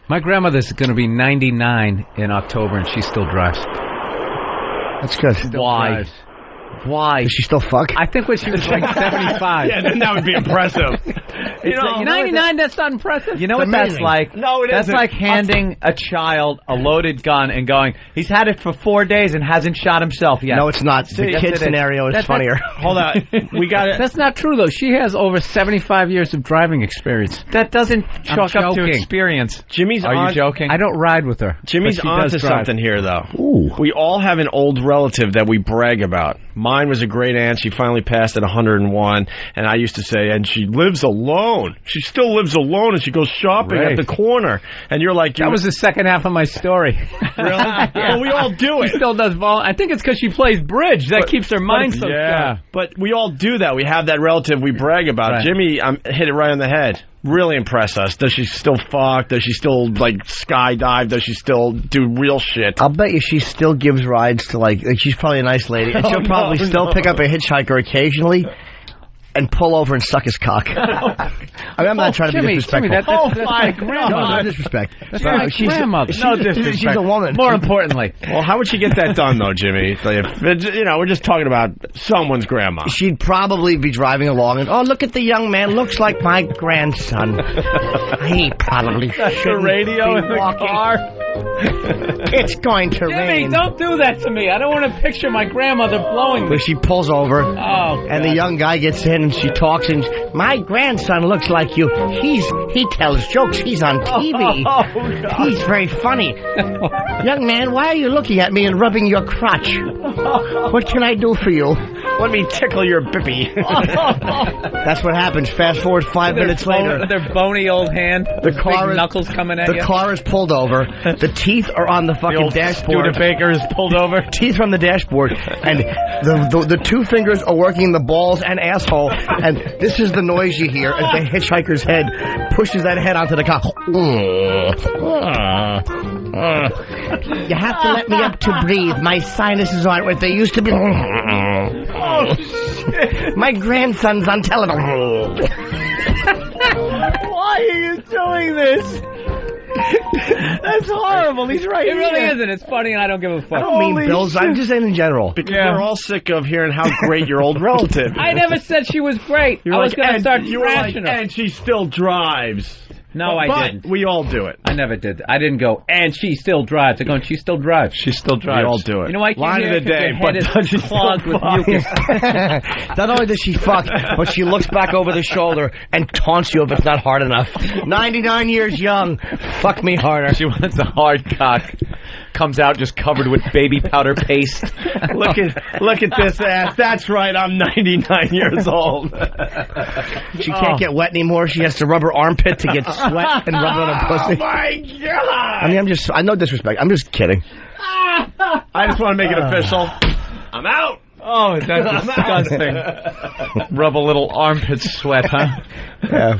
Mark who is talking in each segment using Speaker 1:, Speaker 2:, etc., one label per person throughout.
Speaker 1: My grandmother's going to be 99 in October, and she still drives.
Speaker 2: That's good.
Speaker 3: Why? Why?
Speaker 2: Does she still fuck?
Speaker 1: I think when she was like 75.
Speaker 4: Yeah, then that would be impressive. You know,
Speaker 1: 99, that's not impressive.
Speaker 3: You know what that's like?
Speaker 4: No, it
Speaker 3: That's
Speaker 4: isn't.
Speaker 3: like handing a child a loaded gun and going, he's had it for 4 days and hasn't shot himself yet.
Speaker 2: No, it's not. The
Speaker 3: Yes,
Speaker 2: kid
Speaker 3: it is.
Speaker 2: scenario is funnier.
Speaker 4: Hold on. We got it.
Speaker 1: That's not true, though. She has over 75 years of driving experience.
Speaker 3: That doesn't chalk up to
Speaker 1: joking.
Speaker 3: experience.
Speaker 4: Jimmy's
Speaker 3: Are
Speaker 4: on.
Speaker 3: you joking?
Speaker 1: I don't ride with her.
Speaker 4: Jimmy's
Speaker 1: but she
Speaker 4: onto
Speaker 1: does drive.
Speaker 4: something here, though.
Speaker 2: Ooh.
Speaker 4: We all have an old relative that we brag about. Mine was a great aunt. She finally passed at 101, and I used to say, and she lives alone. She still lives alone, and she goes shopping
Speaker 1: Right.
Speaker 4: at the corner. And you're like,
Speaker 1: That was the second half of my story.
Speaker 4: really? Well, we all do it.
Speaker 1: She still does I think it's because she plays bridge. That keeps her mind so sharp.
Speaker 4: But we all do that. We have that relative we brag about.
Speaker 1: Right.
Speaker 4: Jimmy hit it right on the head. Really impress us. Does she still fuck? Does she still, like, skydive? Does she still do real shit?
Speaker 2: I'll bet you she still gives rides to, like she's probably a nice lady. And she'll probably still pick up a hitchhiker occasionally and pull over and suck his cock. I mean, I'm not trying to be disrespectful.
Speaker 1: That's my grandmother.
Speaker 2: No disrespect.
Speaker 1: That's my grandmother.
Speaker 2: No disrespect. She's a woman.
Speaker 1: More importantly.
Speaker 4: Well, how would she get that done, though, Jimmy? We're just talking about someone's grandma.
Speaker 2: She'd probably be driving along and, oh, look at the young man. Looks like my grandson. He probably shouldn't
Speaker 4: The radio
Speaker 2: be
Speaker 4: in the
Speaker 2: walking.
Speaker 4: car.
Speaker 2: It's going to
Speaker 1: Jimmy,
Speaker 2: rain.
Speaker 1: don't do that to me. I don't want to picture my grandmother blowing me.
Speaker 2: But she pulls over,
Speaker 1: Oh,
Speaker 2: and the young guy gets in, and she talks, and my grandson looks like you. He tells jokes. He's on TV. He's very funny. Young man, why are you looking at me and rubbing your crotch? What can I do for you?
Speaker 4: Let me tickle your bippy.
Speaker 2: That's what happens. Fast forward 5 minutes later.
Speaker 1: With their bony old hand.
Speaker 2: The
Speaker 1: with
Speaker 2: car
Speaker 1: big
Speaker 2: is-
Speaker 1: knuckles coming at
Speaker 2: The
Speaker 1: you.
Speaker 2: car is pulled over. The teeth are on the fucking dashboard.
Speaker 4: Studebaker is pulled over.
Speaker 2: Teeth from the dashboard, and the two fingers are working the balls and asshole, and this is the noise you hear as the hitchhiker's head pushes that head onto the car. You have to let me up to breathe. My sinuses aren't what they used to be. My grandson's on television.
Speaker 3: Why are you doing this? That's horrible. He's right
Speaker 1: It really
Speaker 3: here.
Speaker 1: isn't. It's funny and I don't give a fuck.
Speaker 2: I don't mean Bill's. I'm just saying in general.
Speaker 4: Because we're all sick of hearing how great your old relative is.
Speaker 1: I never said she was great. I was going to start trashing her.
Speaker 4: and she still drives.
Speaker 1: No, I
Speaker 4: But
Speaker 1: didn't.
Speaker 4: we all do it.
Speaker 1: I never did. I didn't go, and she still drives. I go, and she still drives.
Speaker 3: She still
Speaker 4: We
Speaker 3: drives.
Speaker 4: all do it.
Speaker 1: You know why? I
Speaker 4: Line
Speaker 1: can't
Speaker 4: of the
Speaker 1: hear?
Speaker 4: day,
Speaker 1: Your
Speaker 4: but
Speaker 1: head is
Speaker 4: does she still
Speaker 1: clogged with
Speaker 4: fuck?
Speaker 1: mucus.
Speaker 2: Not only does she fuck, but she looks back over the shoulder and taunts you if it's not hard enough. 99 years young. Fuck me harder.
Speaker 3: She wants a hard cock. Comes out just covered with baby powder paste.
Speaker 4: Look at this ass. That's right. I'm 99 years old.
Speaker 2: She can't get wet anymore. She has to rub her armpit to get sweat and rub it on her pussy.
Speaker 4: Oh my god!
Speaker 2: I mean, I know disrespect. I'm just kidding.
Speaker 4: I just want to make it official. I'm out.
Speaker 3: Oh, that's disgusting. Rub a little armpit sweat, huh?
Speaker 2: Yeah.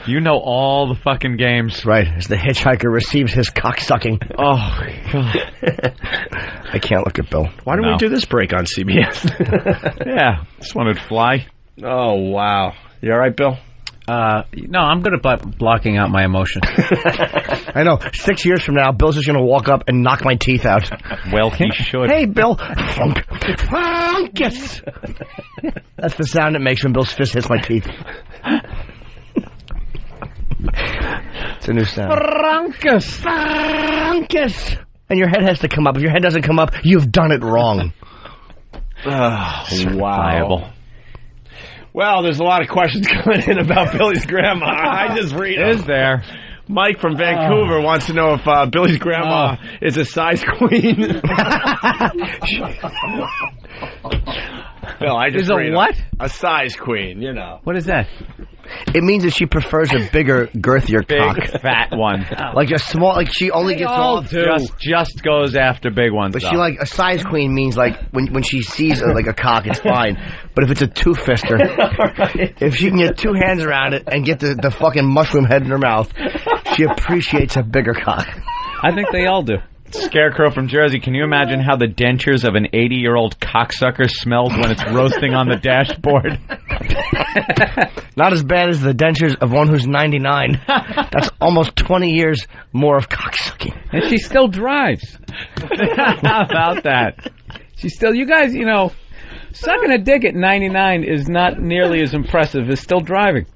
Speaker 3: You know all the fucking games.
Speaker 2: Right, as the hitchhiker receives his cock sucking.
Speaker 3: Oh, God.
Speaker 2: I can't look at Bill.
Speaker 4: Why don't
Speaker 3: No.
Speaker 4: we do this break on CBS?
Speaker 3: Yeah, just wanted to fly.
Speaker 4: Oh wow. You all right, Bill?
Speaker 1: No, I'm good at blocking out my emotions.
Speaker 2: I know. 6 years from now, Bill's just going to walk up and knock my teeth out.
Speaker 3: Well, he should.
Speaker 2: Hey, Bill. Funk. Funkus. That's the sound it makes when Bill's fist hits my teeth. It's a new sound.
Speaker 1: Frankus.
Speaker 2: Funkus. And your head has to come up. If your head doesn't come up, you've done it wrong.
Speaker 4: Oh,
Speaker 3: Viable.
Speaker 4: Well, there's a lot of questions coming in about Billy's grandma. I just read them.
Speaker 3: Is there?
Speaker 4: Mike from Vancouver wants to know if Billy's grandma is a size queen. Bill, I just
Speaker 1: Is a
Speaker 4: read 'em.
Speaker 1: what?
Speaker 4: A size queen, you know.
Speaker 1: What is that?
Speaker 2: It means that she prefers a bigger, girthier
Speaker 3: Big,
Speaker 2: cock.
Speaker 3: fat one.
Speaker 2: Like a small, like she only gets off.
Speaker 3: Just goes after big ones.
Speaker 2: But
Speaker 3: though.
Speaker 2: she like a size queen means like when she sees like a cock, it's fine. But if it's a two-fister, if she can get two hands around it and get the fucking mushroom head in her mouth, she appreciates a bigger cock.
Speaker 1: I think they all do.
Speaker 3: Scarecrow from Jersey, can you imagine how the dentures of an 80-year-old cocksucker smells when it's roasting on the dashboard?
Speaker 2: Not as bad as the dentures of one who's 99. That's almost 20 years more of cocksucking.
Speaker 1: And she still drives.
Speaker 3: How about that?
Speaker 1: She's still, you guys, you know, sucking a dick at 99 is not nearly as impressive as still driving.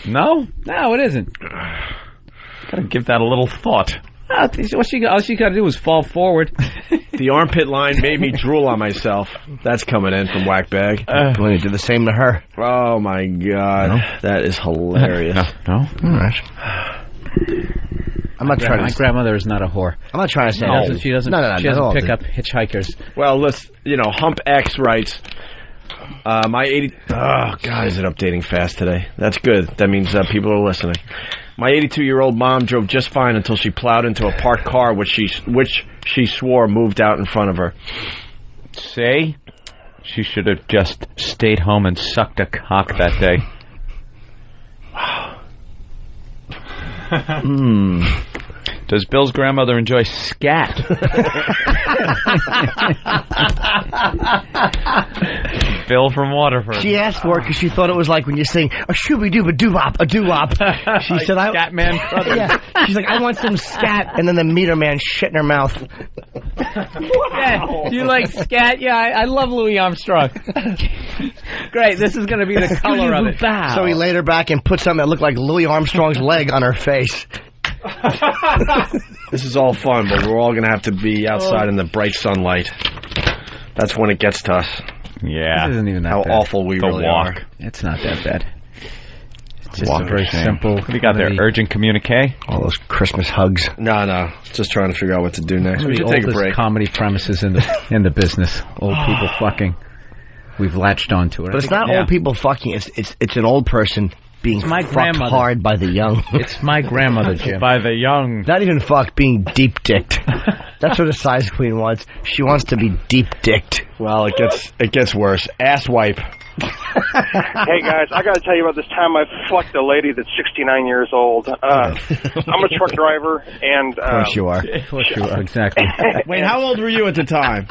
Speaker 3: No?
Speaker 1: No, it isn't.
Speaker 3: Gotta give that a little thought.
Speaker 1: All she got to do is fall forward.
Speaker 4: The armpit line made me drool on myself. That's coming in from Whackbag.
Speaker 2: I'm going to do the same to her.
Speaker 4: Oh, my God.
Speaker 2: No?
Speaker 4: That is hilarious.
Speaker 3: No?
Speaker 2: All right. I'm not trying
Speaker 1: My
Speaker 2: to...
Speaker 1: grandmother is not a whore.
Speaker 2: I'm not trying to say...
Speaker 1: She doesn't pick up hitchhikers.
Speaker 4: Well, let's, Hump X writes, my 80... Oh, God, is it updating fast today? That's good. That means people are listening. My 82-year-old mom drove just fine until she plowed into a parked car, which she swore moved out in front of her.
Speaker 3: See? She should have just stayed home and sucked a cock that day. Does Bill's grandmother enjoy scat? Bill from Waterford.
Speaker 2: She asked for it because she thought it was like when you sing a shooby-dooba-doo-wop, a doo-wop. She said,
Speaker 3: Scat Man Brothers.
Speaker 2: Yeah. She's like, I want some scat, and then the meter man shit in her mouth.
Speaker 1: Yeah, you like scat? Yeah, I love Louis Armstrong. Great, this is going to be the color of it.
Speaker 2: So he laid her back and put something that looked like Louis Armstrong's leg on her face.
Speaker 4: This is all fun, but we're all going to have to be outside in the bright sunlight. That's when it gets to us.
Speaker 3: Yeah.
Speaker 1: This isn't even that
Speaker 4: How
Speaker 1: bad.
Speaker 4: awful we really
Speaker 3: walk.
Speaker 4: are.
Speaker 1: It's not that bad. It's just
Speaker 4: Walk
Speaker 1: a very
Speaker 3: shame.
Speaker 1: simple...
Speaker 3: What do you got there? Urgent communique?
Speaker 2: All those Christmas hugs.
Speaker 4: No. Just trying to figure out what to do next.
Speaker 1: One
Speaker 4: We
Speaker 1: of
Speaker 4: should
Speaker 1: the
Speaker 4: take a
Speaker 1: oldest
Speaker 4: break.
Speaker 1: comedy premises in the business. Old people fucking. We've latched onto it.
Speaker 2: But it's not old people fucking. It's an old person being
Speaker 1: It's my
Speaker 2: fucked
Speaker 1: grandmother.
Speaker 2: hard by the young.
Speaker 1: It's my grandmother, Jim.
Speaker 3: By the young.
Speaker 2: Not even fucked, being deep-dicked. That's what a size queen wants. She wants to be deep-dicked.
Speaker 4: Well, it gets worse. Ass wipe.
Speaker 5: Hey guys, I got to tell you about this time I fucked a lady that's 69 years old. I'm a truck driver, and
Speaker 2: Of course you are.
Speaker 1: Of course you are, exactly.
Speaker 4: Wait, how old were you at the time?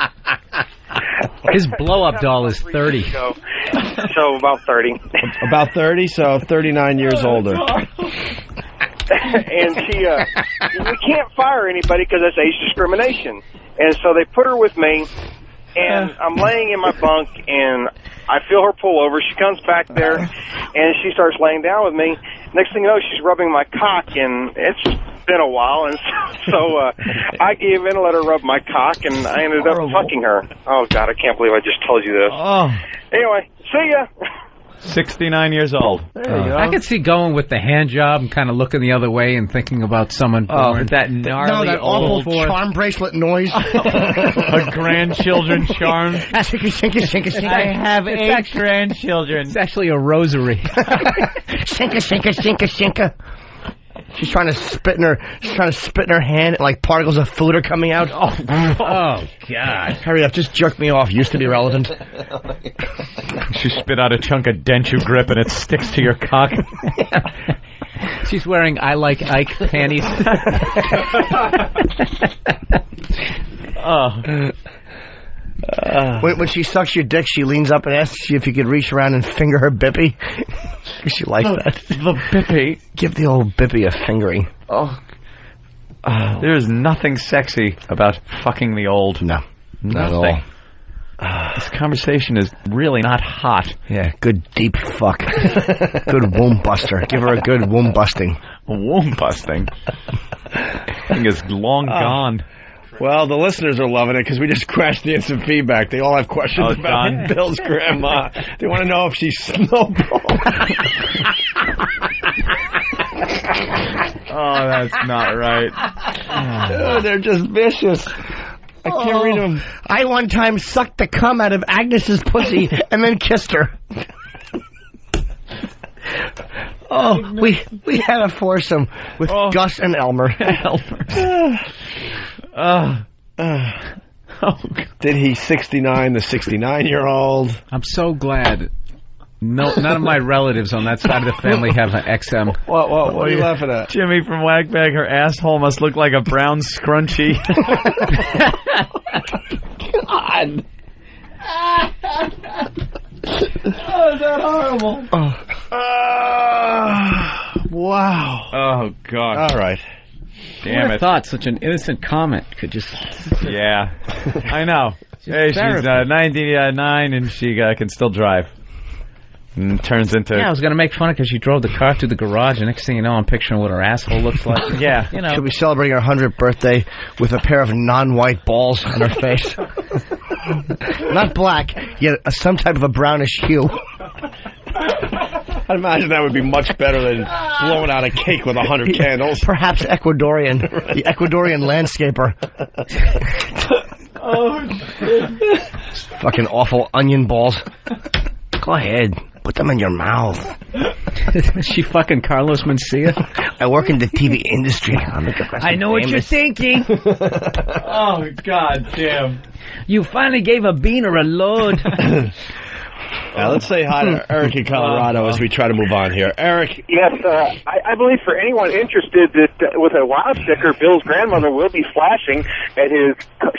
Speaker 1: His blow-up doll is 30.
Speaker 5: So about 30.
Speaker 4: About 30, so 39 years older.
Speaker 5: And she, we can't fire anybody because that's age discrimination. And so they put her with me, and I'm laying in my bunk, and I feel her pull over. She comes back there, and she starts laying down with me. Next thing you know, she's rubbing my cock, and it's been a while, and so I gave in and let her rub my cock, and I ended up fucking her. Oh, God, I can't believe I just told you this.
Speaker 3: Oh.
Speaker 5: Anyway, see ya.
Speaker 3: 69 years old.
Speaker 1: I could see going with the hand job and kind of looking the other way and thinking about someone born.
Speaker 3: With that gnarly
Speaker 2: that awful
Speaker 3: old
Speaker 2: charm bracelet noise.
Speaker 3: a grandchildren charm.
Speaker 2: Shinka.
Speaker 3: I have 8 grandchildren.
Speaker 1: It's actually a rosary.
Speaker 2: Shinka. She's trying to spit in her hand, like particles of food are coming out.
Speaker 1: Oh God!
Speaker 2: Hurry up, just jerk me off. Used to be relevant.
Speaker 3: She spit out a chunk of denture grip and it sticks to your cock.
Speaker 1: She's wearing I Like Ike panties.
Speaker 2: When she sucks your dick, she leans up and asks you if you could reach around and finger her bippy. She likes that.
Speaker 3: The bippy.
Speaker 2: Give the old bippy a fingering.
Speaker 3: There is nothing sexy about fucking the old.
Speaker 2: No, not at
Speaker 3: Nothing.
Speaker 2: all.
Speaker 3: This conversation is really not hot.
Speaker 2: Yeah, good deep fuck. Good womb buster. Give her a good womb busting.
Speaker 3: Womb busting. Thing is long gone.
Speaker 4: Well, the listeners are loving it because we just crashed the instant feedback. They all have questions about
Speaker 3: done?
Speaker 4: Bill's grandma. They want to know if she's snowball.
Speaker 3: Oh, that's not right.
Speaker 4: Oh, they're just vicious. I can't read them.
Speaker 2: I one time sucked the cum out of Agnes's pussy and then kissed her. We had a foursome with Gus and Elmer.
Speaker 4: Did he 69 the 69-year-old?
Speaker 1: I'm so glad No, none of my relatives on that side of the family have an XM.
Speaker 4: What are you laughing at?
Speaker 3: Jimmy from Wagbag, her asshole must look like a brown scrunchie.
Speaker 4: God. Oh, is that horrible? Wow.
Speaker 3: Oh, God.
Speaker 4: All right.
Speaker 3: Damn
Speaker 1: I
Speaker 3: it.
Speaker 1: thought such an innocent comment could just...
Speaker 3: Yeah. I know. Hey, she's 99 and she can still drive. And it turns into...
Speaker 1: Yeah, I was going to make fun of because she drove the car through the garage, and next thing you know, I'm picturing what her asshole looks like.
Speaker 3: Yeah.
Speaker 1: You know.
Speaker 2: She'll be celebrating her 100th birthday with a pair of non-white balls on her face. Not black, yet some type of a brownish hue.
Speaker 4: I'd imagine that would be much better than blowing out a cake with 100 candles.
Speaker 2: Perhaps Ecuadorian. The Ecuadorian landscaper.
Speaker 4: Oh, shit.
Speaker 2: Fucking awful onion balls. Go ahead. Put them in your mouth.
Speaker 1: Is she fucking Carlos Mencia?
Speaker 2: I work in the TV industry.
Speaker 1: I know what you're thinking.
Speaker 3: Oh, God damn.
Speaker 1: You finally gave a beaner a load.
Speaker 4: Let's say hi to Eric in Colorado as we try to move on here. Eric.
Speaker 5: Yes, I believe for anyone interested that with a wow sticker, Bill's grandmother will be flashing at his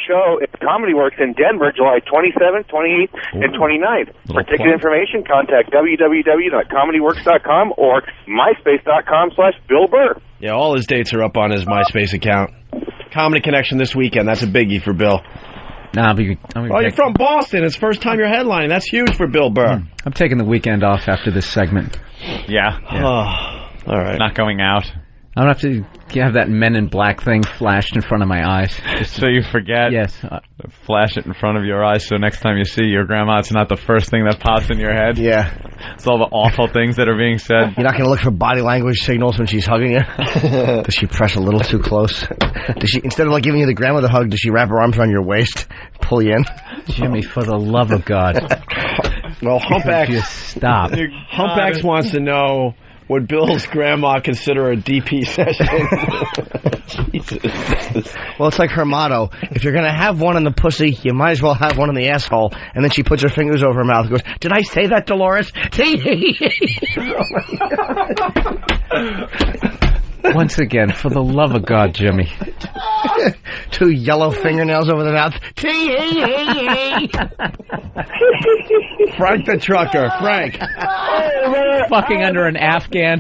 Speaker 5: show at Comedy Works in Denver, July 27th, 28th, and 29th. For ticket information, contact www.comedyworks.com or myspace.com/Bill Burr.
Speaker 4: Yeah, all his dates are up on his MySpace account. Comedy Connection this weekend. That's a biggie for Bill.
Speaker 1: Nah,
Speaker 4: you're from Boston. It's first time you're headlining. That's huge for Bill Burr.
Speaker 1: I'm taking the weekend off after this segment.
Speaker 3: Yeah.
Speaker 4: Oh, all right.
Speaker 3: Not going out.
Speaker 1: I don't have to have that Men in Black thing flashed in front of my eyes.
Speaker 3: So you forget?
Speaker 1: Yes.
Speaker 3: Flash it in front of your eyes so next time you see your grandma, it's not the first thing that pops in your head.
Speaker 2: Yeah.
Speaker 3: It's all the awful things that are being said.
Speaker 2: You're not going to look for body language signals when she's hugging you? Does she press a little too close? Does she, instead of like giving you the grandmother hug, does she wrap her arms around your waist, pull you in?
Speaker 1: Jimmy, for the love of God.
Speaker 4: Well, Humpback.
Speaker 1: Just stop.
Speaker 4: Humpbacks wants to know, would Bill's grandma consider a DP session? Jesus.
Speaker 2: Well, it's like her motto. If you're going to have one in the pussy, you might as well have one in the asshole. And then she puts her fingers over her mouth and goes, did I say that, Dolores?
Speaker 1: Once again, for the love of God, Jimmy.
Speaker 2: 2 yellow fingernails over the mouth.
Speaker 4: Frank the trucker. Frank.
Speaker 1: Fucking under an Afghan.
Speaker 5: I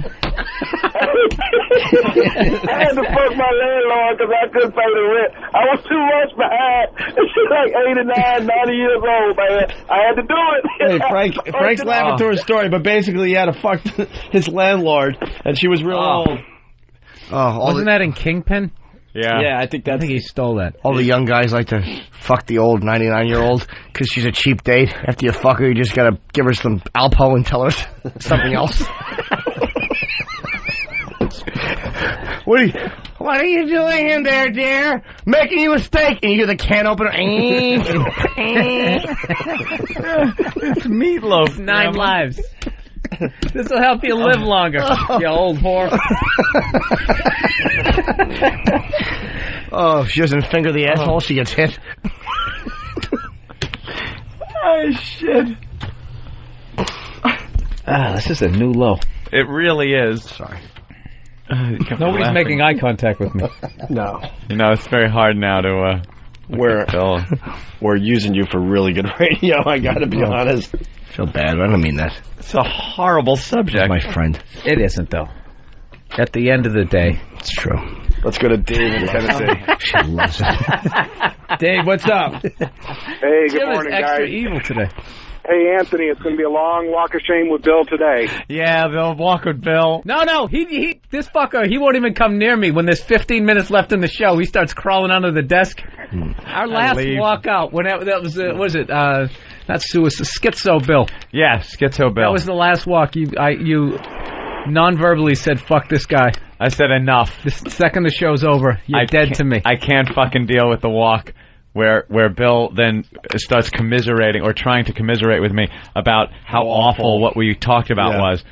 Speaker 5: had to fuck my landlord because I couldn't pay the rent. I was too much behind. She's like 89, 90 years old, man. I had to do it.
Speaker 4: Hey, Frank's laughing through his story, but basically he had to fuck his landlord, and she was real old.
Speaker 1: Wasn't that in Kingpin?
Speaker 3: Yeah.
Speaker 4: I think
Speaker 1: I think he stole that.
Speaker 2: All the young guys like to fuck the old 99-year-old because she's a cheap date. After you fuck her, you just got to give her some Alpo and tell her something else. What are you doing in there, dear? Making you a steak. And you hear the can opener.
Speaker 1: It's Meatloaf. 9 lives. This will help you live longer, you old whore.
Speaker 2: Oh, if she doesn't finger the asshole, she gets hit.
Speaker 3: Oh, shit.
Speaker 1: This is a new low.
Speaker 3: It really is.
Speaker 2: Sorry.
Speaker 1: Nobody's making eye contact with me.
Speaker 4: No.
Speaker 3: You know, it's very hard now to...
Speaker 4: We're using you for really good radio, I gotta be honest.
Speaker 2: I feel bad, but I don't mean that.
Speaker 3: It's a horrible subject.
Speaker 2: My friend.
Speaker 1: It isn't, though. At the end of the day.
Speaker 2: It's true.
Speaker 4: Let's go to Dave in Tennessee.
Speaker 2: She loves it.
Speaker 1: Dave, what's up?
Speaker 5: Hey, good morning,
Speaker 1: extra
Speaker 5: guys.
Speaker 1: evil today.
Speaker 5: Hey, Anthony, it's going to be a long walk of shame with Bill today.
Speaker 3: Yeah, Bill, walk with Bill.
Speaker 1: No, this fucker, he won't even come near me when there's 15 minutes left in the show. He starts crawling under the desk. Our last walk out, when that was, not suicide, Schizo Bill.
Speaker 3: Yeah, Schizo Bill.
Speaker 1: That was the last walk. You non-verbally said, fuck this guy.
Speaker 3: I said enough.
Speaker 1: The second the show's over, you're dead to me.
Speaker 3: I can't fucking deal with the walk where Bill then starts commiserating or trying to commiserate with me about how awful what we talked about was.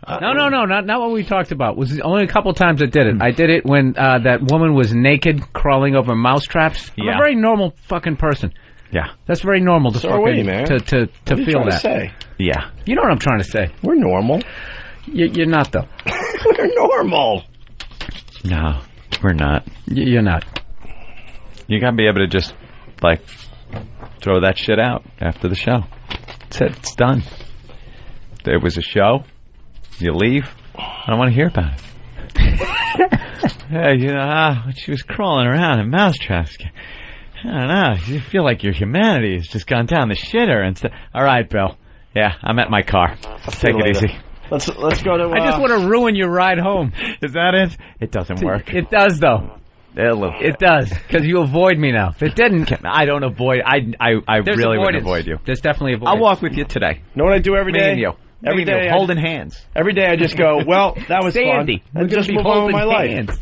Speaker 1: No, not what we talked about. It was only a couple times I did it. I did it when that woman was naked crawling over mouse traps. I'm a very normal fucking person.
Speaker 3: Yeah.
Speaker 1: That's very normal to
Speaker 4: So are we, man.
Speaker 1: to
Speaker 4: What are you
Speaker 1: feel
Speaker 4: trying
Speaker 1: that.
Speaker 4: to say?
Speaker 3: Yeah.
Speaker 1: You know what I'm trying to say.
Speaker 4: We're normal.
Speaker 1: You're not though.
Speaker 4: We're normal.
Speaker 3: No, we're not.
Speaker 1: You're not.
Speaker 3: You gotta be able to just, like, throw that shit out after the show. That's it. It's done. There was a show. You leave. I don't want to hear about it. Yeah, you know, she was crawling around in mousetraps. I don't know. You feel like your humanity has just gone down the shitter and stuff. All right, Bill. Yeah, I'm at my car. Take it easy.
Speaker 4: Let's go to.
Speaker 1: I just want to ruin your ride home.
Speaker 3: Is that it? It doesn't work.
Speaker 1: It does though. It does because you avoid me now. If it didn't,
Speaker 3: I don't avoid. I really wouldn't avoid you.
Speaker 1: There's definitely avoidance.
Speaker 3: I'll walk with you today.
Speaker 4: Know what I do every day?
Speaker 3: Me and you.
Speaker 4: Every day,
Speaker 3: holding hands.
Speaker 4: Every day I just go, well, that was
Speaker 1: Sandy,
Speaker 4: fun. And just move on with my life.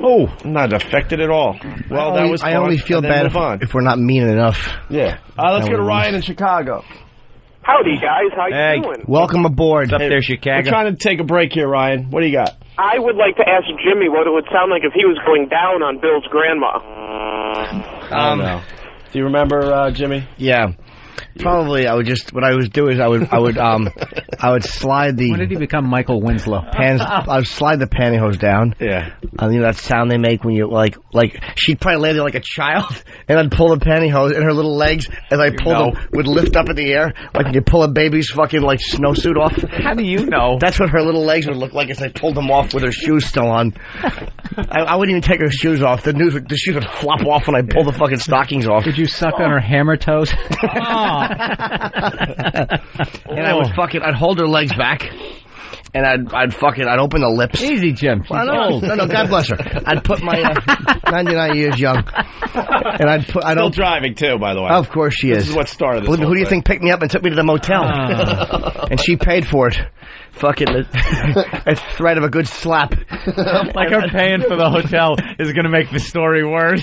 Speaker 4: Oh, I'm not affected at all. Well, that was fun.
Speaker 2: I only feel bad if we're not mean enough.
Speaker 4: Yeah. Let's go to Ryan in Chicago.
Speaker 5: Howdy, guys. How you doing?
Speaker 2: Welcome aboard.
Speaker 3: Up there, Chicago.
Speaker 4: We're trying to take a break here, Ryan. What do you got?
Speaker 5: I would like to ask Jimmy what it would sound like if he was going down on Bill's grandma.
Speaker 4: No. Do you remember, Jimmy?
Speaker 2: Yeah. Probably, I would just. What I would do is I would slide the.
Speaker 1: When did he become Michael Winslow?
Speaker 2: I would slide the pantyhose down.
Speaker 4: Yeah.
Speaker 2: You know that sound they make when you like she'd probably lay there like a child, and I'd pull the pantyhose, and her little legs, as I pulled them, would lift up in the air like when you pull a baby's fucking like snowsuit off.
Speaker 3: How do you know?
Speaker 2: That's what her little legs would look like as I pulled them off with her shoes still on. I wouldn't even take her shoes off. The shoes would flop off when I pull the fucking stockings off.
Speaker 1: Did you suck on her hammer toes?
Speaker 2: And I'd hold her legs back, and I'd open the lips.
Speaker 1: Easy, Jim.
Speaker 2: No, God bless her. I'd put my 99 years young, and I'd
Speaker 4: Still driving too, by the way.
Speaker 2: Of course she is.
Speaker 4: This is what started this.
Speaker 2: Who do you think picked me up and took me to the motel? And she paid for it. Fucking a threat of a good slap.
Speaker 3: Like her paying for the hotel is going to make the story worse.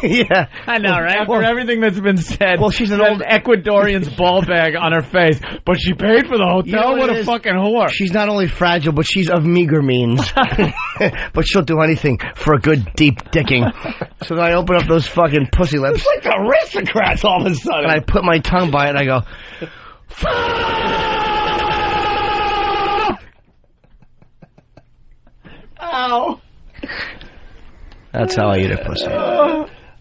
Speaker 2: Yeah,
Speaker 3: I know, right? After everything that's been said.
Speaker 2: Well, she's an old
Speaker 3: Ecuadorian's ball bag on her face, but she paid for the hotel.
Speaker 2: You know
Speaker 3: what a fucking whore!
Speaker 2: She's not only fragile, but she's of meager means. But she'll do anything for a good deep dicking. So then I open up those fucking pussy lips.
Speaker 4: It's like aristocrats all of a sudden.
Speaker 2: And I put my tongue by it and I go,
Speaker 4: ow.
Speaker 2: That's how I eat a pussy.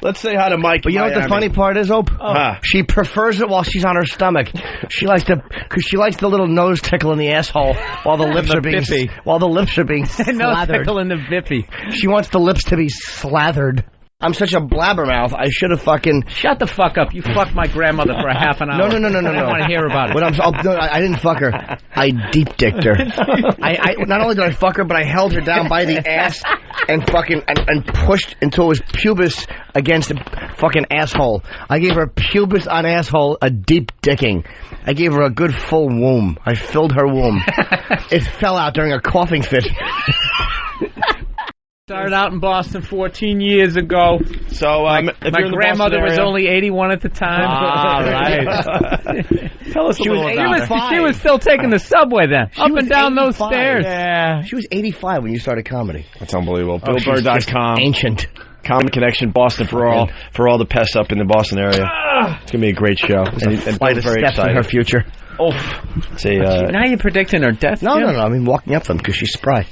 Speaker 4: Let's say hi to Mike.
Speaker 2: But you know what the funny part is, Ope?
Speaker 4: Huh.
Speaker 2: She prefers it while she's on her stomach. She likes the little nose tickle in the asshole while the lips are being slathered.
Speaker 1: Tickle in the bippy.
Speaker 2: She wants the lips to be slathered. I'm such a blabbermouth. I should have fucking...
Speaker 1: Shut the fuck up. You fucked my grandmother for a half an hour.
Speaker 2: No.
Speaker 1: I don't want to hear about it.
Speaker 2: I didn't fuck her. I deep dicked her. I not only did I fuck her, but I held her down by the ass and fucking and pushed until it was pubis against the fucking asshole. I gave her pubis on asshole a deep dicking. I gave her a good full womb. I filled her womb. It fell out during a coughing fit.
Speaker 1: Started out in Boston 14 years ago.
Speaker 4: So,
Speaker 1: my grandmother was only 81 at the time.
Speaker 3: Right. Tell us a little about her.
Speaker 1: She was still taking the subway then. Up and down
Speaker 2: 85.
Speaker 1: those stairs.
Speaker 3: Yeah.
Speaker 2: She was 85 when you started comedy.
Speaker 4: That's unbelievable. BillBurr.com.
Speaker 2: Ancient.
Speaker 4: Common Connection, Boston for all the pests up in the Boston area. It's gonna be a great show. And
Speaker 2: Flight of
Speaker 4: very
Speaker 2: steps in
Speaker 4: excited.
Speaker 2: her future.
Speaker 4: Oh,
Speaker 1: now you're predicting her death.
Speaker 2: No. I mean walking up them because she's spry.